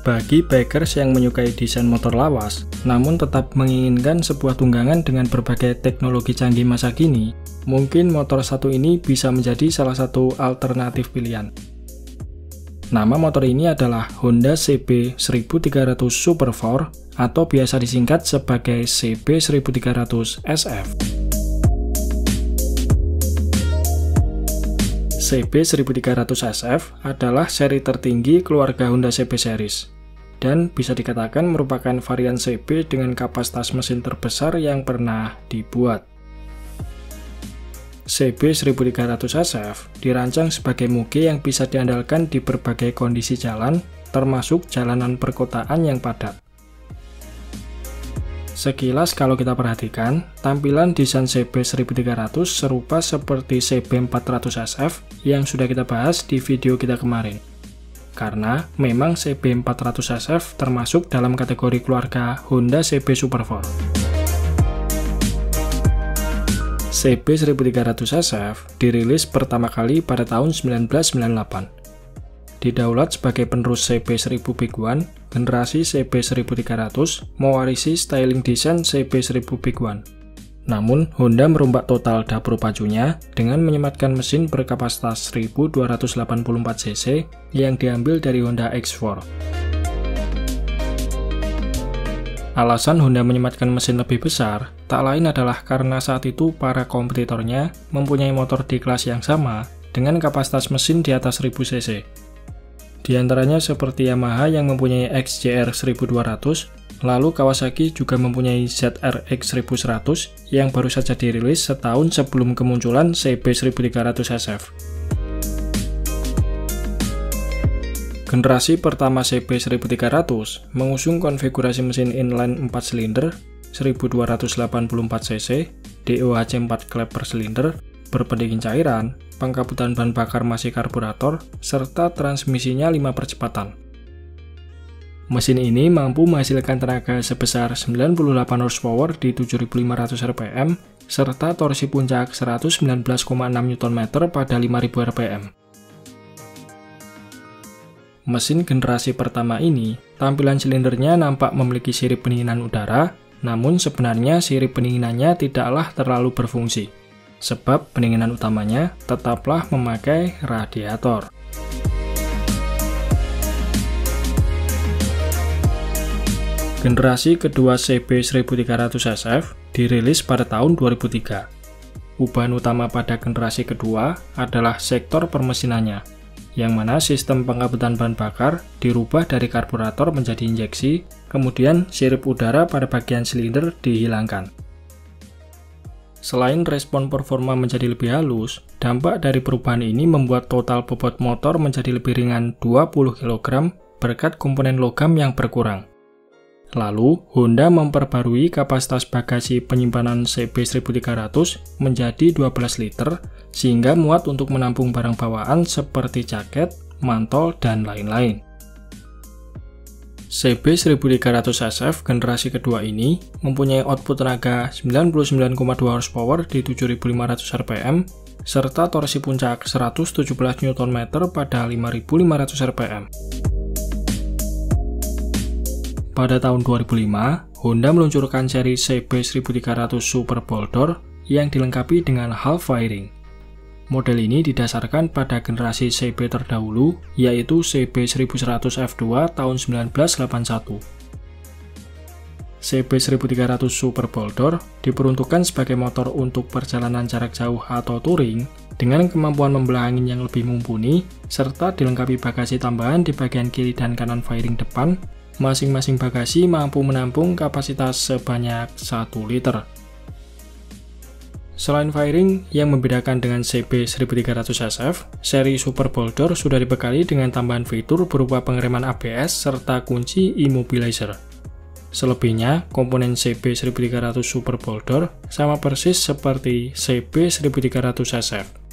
Bagi bikers yang menyukai desain motor lawas, namun tetap menginginkan sebuah tunggangan dengan berbagai teknologi canggih masa kini, mungkin motor satu ini bisa menjadi salah satu alternatif pilihan. Nama motor ini adalah Honda CB 1300 Super 4 atau biasa disingkat sebagai CB 1300 SF. CB 1300 SF adalah seri tertinggi keluarga Honda CB series, dan bisa dikatakan merupakan varian CB dengan kapasitas mesin terbesar yang pernah dibuat. CB 1300 SF dirancang sebagai moge yang bisa diandalkan di berbagai kondisi jalan, termasuk jalanan perkotaan yang padat. Sekilas kalau kita perhatikan, tampilan desain CB 1300 serupa seperti CB 400 SF yang sudah kita bahas di video kita kemarin. Karena memang CB 400 SF termasuk dalam kategori keluarga Honda CB Super 4. CB 1300 SF dirilis pertama kali pada tahun 1998. Didaulat sebagai penerus CB 1000 Big One, generasi CB 1300 mewarisi styling desain CB 1000 Big One. Namun, Honda merombak total dapur pacunya dengan menyematkan mesin berkapasitas 1284 cc yang diambil dari Honda X4. Alasan Honda menyematkan mesin lebih besar tak lain adalah karena saat itu para kompetitornya mempunyai motor di kelas yang sama dengan kapasitas mesin di atas 1000 cc. Di antaranya seperti Yamaha yang mempunyai XJR 1200, lalu Kawasaki juga mempunyai ZRX 1100 yang baru saja dirilis setahun sebelum kemunculan CB 1300 SF. Generasi pertama CB 1300 mengusung konfigurasi mesin inline 4 silinder 1284 cc, DOHC 4 klep per silinder, berpendingin cairan, pengkabutan bahan bakar masih karburator, serta transmisinya 5 percepatan. Mesin ini mampu menghasilkan tenaga sebesar 98 horsepower di 7.500 rpm, serta torsi puncak 119,6 Nm pada 5.000 rpm. Mesin generasi pertama ini, tampilan silindernya nampak memiliki sirip pendinginan udara, namun sebenarnya sirip pendinginannya tidaklah terlalu berfungsi, sebab pendinginan utamanya tetaplah memakai radiator. Generasi kedua CB 1300 SF dirilis pada tahun 2003. Perubahan utama pada generasi kedua adalah sektor permesinannya, yang mana sistem pengkabutan bahan bakar dirubah dari karburator menjadi injeksi, kemudian sirip udara pada bagian silinder dihilangkan. Selain respon performa menjadi lebih halus, dampak dari perubahan ini membuat total bobot motor menjadi lebih ringan 20 kg berkat komponen logam yang berkurang. Lalu, Honda memperbarui kapasitas bagasi penyimpanan CB 1300 menjadi 12 liter, sehingga muat untuk menampung barang bawaan seperti jaket, mantol, dan lain-lain. CB 1300 SF generasi kedua ini mempunyai output tenaga 99,2 horsepower di 7.500 rpm, serta torsi puncak 117 Nm pada 5.500 rpm. Pada tahun 2005, Honda meluncurkan seri CB 1300 Super Boulder yang dilengkapi dengan half fairing. Model ini didasarkan pada generasi CB terdahulu, yaitu CB 1100 F2 tahun 1981. CB 1300 Super Boulder diperuntukkan sebagai motor untuk perjalanan jarak jauh atau touring dengan kemampuan membelah angin yang lebih mumpuni, serta dilengkapi bagasi tambahan di bagian kiri dan kanan fairing depan. Masing-masing bagasi mampu menampung kapasitas sebanyak 1 liter. Selain fairing yang membedakan dengan CB 1300 SF, seri Super Boulder sudah dibekali dengan tambahan fitur berupa pengereman ABS serta kunci immobilizer. Selebihnya, komponen CB1300 Super Boulder sama persis seperti CB1300SF.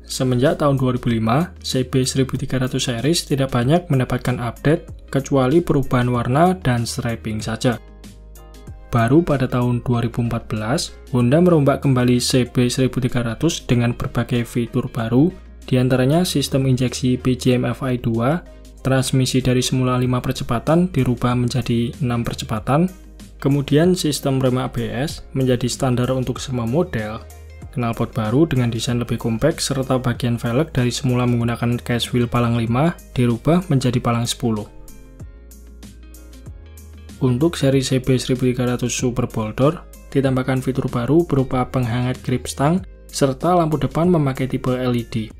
Semenjak tahun 2005, CB1300 series tidak banyak mendapatkan update kecuali perubahan warna dan striping saja. Baru pada tahun 2014, Honda merombak kembali CB1300 dengan berbagai fitur baru, diantaranya sistem injeksi BGM FI 2, transmisi dari semula 5 percepatan dirubah menjadi 6 percepatan, kemudian sistem rem ABS menjadi standar untuk semua model, knalpot baru dengan desain lebih kompak, serta bagian velg dari semula menggunakan case wheel palang 5 dirubah menjadi palang 10. Untuk seri CB1300 Super Boulder, ditambahkan fitur baru berupa penghangat grip stang, serta lampu depan memakai tipe LED.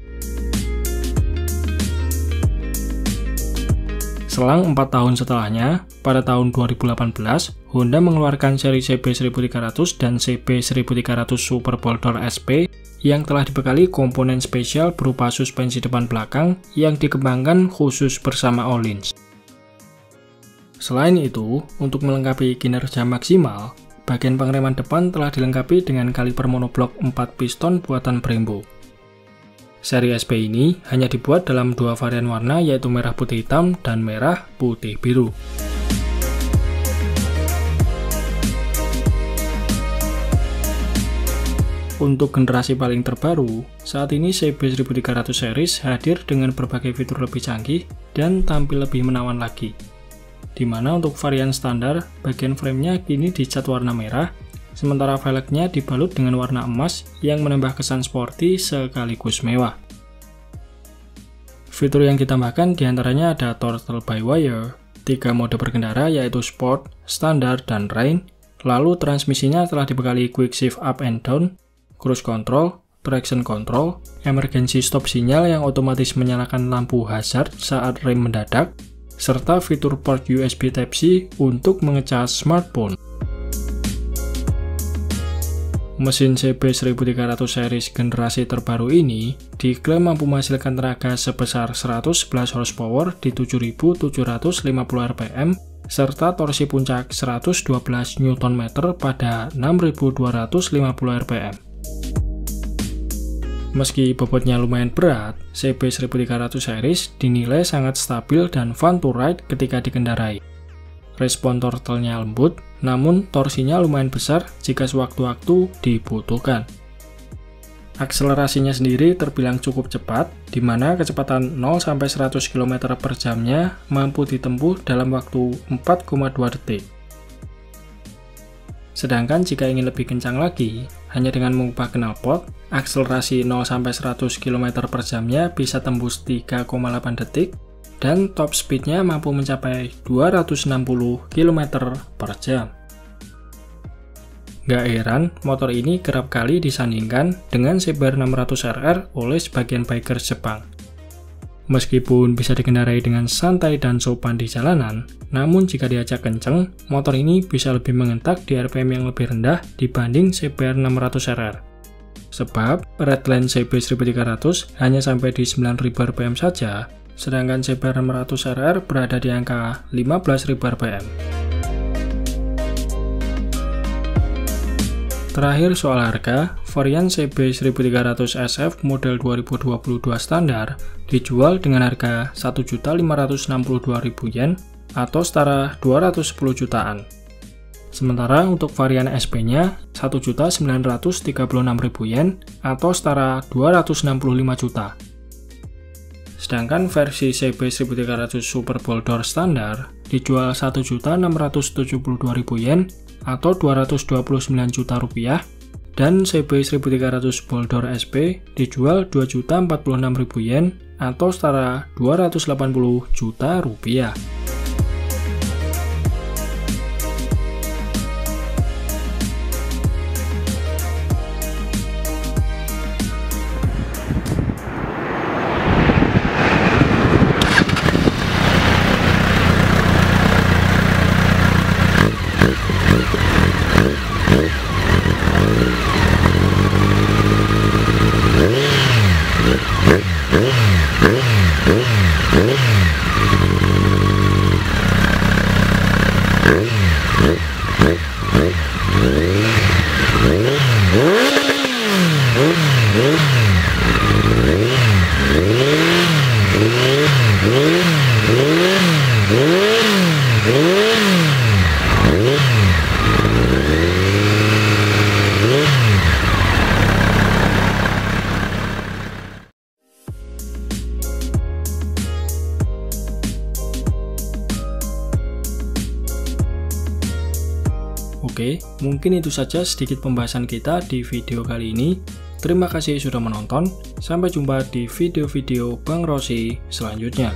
Selang 4 tahun setelahnya, pada tahun 2018, Honda mengeluarkan seri CB1300 dan CB1300 Super Boulder SP yang telah dibekali komponen spesial berupa suspensi depan belakang yang dikembangkan khusus bersama Öhlins. Selain itu, untuk melengkapi kinerja maksimal, bagian pengereman depan telah dilengkapi dengan kaliper monoblok 4 piston buatan Brembo. Seri SP ini hanya dibuat dalam 2 varian warna, yaitu merah putih hitam dan merah putih biru. Untuk generasi paling terbaru, saat ini CB1300 series hadir dengan berbagai fitur lebih canggih dan tampil lebih menawan lagi. Di mana untuk varian standar, bagian framenya kini dicat warna merah, sementara velgnya dibalut dengan warna emas yang menambah kesan sporty sekaligus mewah. Fitur yang ditambahkan diantaranya ada throttle by wire, 3 mode berkendara yaitu Sport, Standard, dan Rain, lalu transmisinya telah dibekali Quick Shift Up and Down, Cruise Control, Traction Control, Emergency Stop sinyal yang otomatis menyalakan lampu hazard saat rem mendadak, serta fitur port USB Type-C untuk mengecas smartphone. Mesin CB1300 series generasi terbaru ini diklaim mampu menghasilkan tenaga sebesar 111 horsepower di 7.750 rpm serta torsi puncak 112 Nm pada 6.250 rpm. Meski bobotnya lumayan berat, CB1300 series dinilai sangat stabil dan fun to ride ketika dikendarai. Respon throttle-nya lembut, namun torsinya lumayan besar jika sewaktu-waktu dibutuhkan. Akselerasinya sendiri terbilang cukup cepat, di mana kecepatan 0-100 km per jamnya mampu ditempuh dalam waktu 4,2 detik. Sedangkan jika ingin lebih kencang lagi, hanya dengan mengubah knalpot, akselerasi 0-100 km per jamnya bisa tembus 3,8 detik, dan top speednya mampu mencapai 260 km per jam. Gak heran, motor ini kerap kali disandingkan dengan CBR 600RR oleh sebagian bikers Jepang. Meskipun bisa dikendarai dengan santai dan sopan di jalanan, namun jika diajak kenceng, motor ini bisa lebih mengentak di RPM yang lebih rendah dibanding CBR 600RR. Sebab, redline CB1300 hanya sampai di 9.000 rpm saja, sedangkan CBR 600RR berada di angka 15.000 rpm. Terakhir soal harga, varian CB1300SF model 2022 standar dijual dengan harga Rp1.562.000 yen atau setara 210 jutaan. Sementara untuk varian SP-nya Rp1.936.000 yen atau setara 265 juta. Sedangkan versi CB1300 Super Boulder standar dijual Rp1.672.000 yen atau 229 juta rupiah, dan CB1300 Boulder SP dijual Rp2.046.000 yen atau setara 280 juta rupiah. Oke, mungkin itu saja sedikit pembahasan kita di video kali ini. Terima kasih sudah menonton, sampai jumpa di video-video Bang Rossi selanjutnya.